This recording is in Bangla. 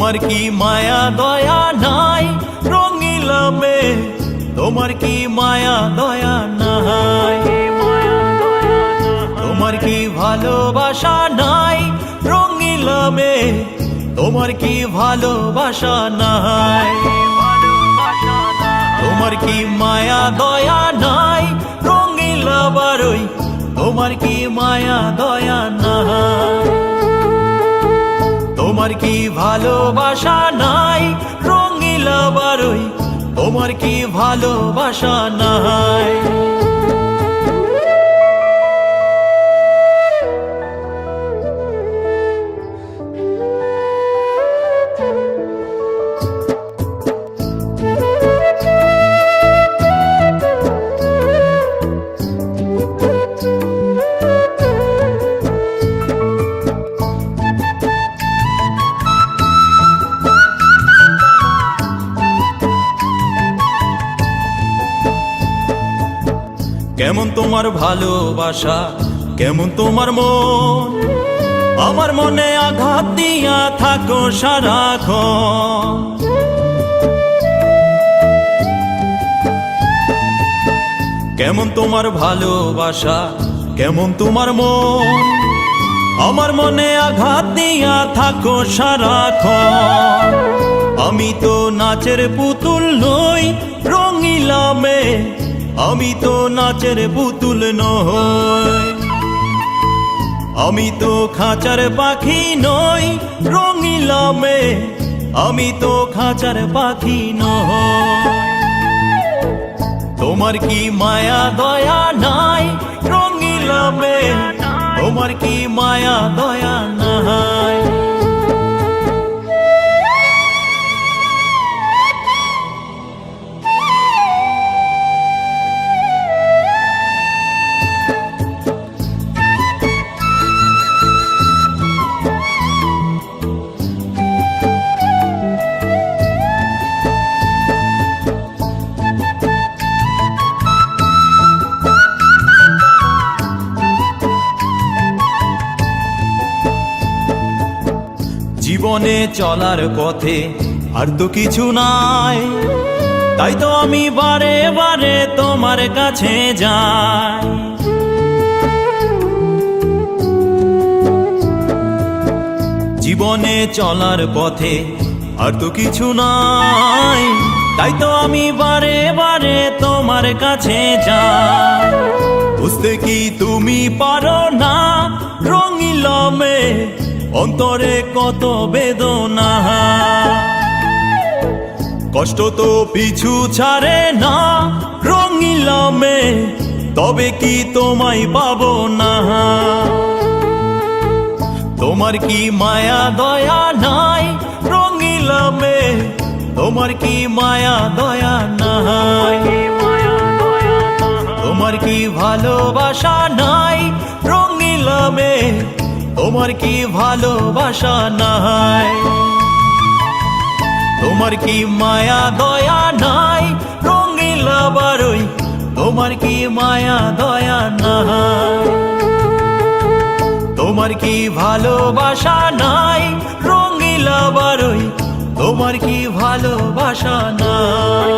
তোমার কি মায়া দয়া নাই রঙিলা মেয়ে, তোমার কি মায়া দয়া নাই, তোমার কি ভালোবাসা নাই রঙিলা মেয়ে, তোমার কি ভালোবাসা নাই, তোমার কি মায়া দয়া নাই রঙিলা বারই, তোমার কি মায়া দয়া নাই, তোমার কি ভালোবাসা নাই রঙিলা বারই, তোমার কি ভালোবাসা নাই। কেমন তোমার ভালোবাসা, কেমন তোমার মন, আমার মনে আঘাত দিয়া থাকো সারাক্ষণ। কেমন তোমার ভালোবাসা, কেমন তোমার মন, আমার মনে আঘাত দিয়া থাকো সারাক্ষণ। আমি তো নাচের পুতুল নই রঙিলা মেয়ে, আমি তো নাচের পুতুল নই, আমি তো খাঁচার পাখি নই রঙিলা মেয়ে, আমি তো খাঁচার পাখি নই। তোমার কি মায়া দয়া নাই রঙিলা মেয়ে, তোমার কি মায়া দয়া নাই। জীবনে চলার পথে আর তো কিছু নাই, তাই তো আমি বারে বারে তোমার কাছে যাই। জীবনে চলার পথে আর তো কিছু নাই, তাই তো আমি বারে বারে তোমার কাছে যাই। বুঝতে কি তুমি পারো না রঙিলা মেয়ে, অন্তরে কত বেদনা, কষ্ট তো পিছু ছাড়ে না রঙিলা মেয়ে, তবে কি তোমায় পাবো না। তোমার কি মায়া দয়া নাই রঙিলা মেয়ে, তোমার কি মায়া দয়া নাই, তোমার কি ভালোবাসা নাই রঙিলা মেয়ে, তোমার কি ভালোবাসা নাই, তোমার কি মায়া দয়া নাই রঙিলা বারই, তোমার কি মায়া দয়া নাই, তোমার কি ভালোবাসা নাই রঙিলা বারই, তোমার কি ভালোবাসা নাই।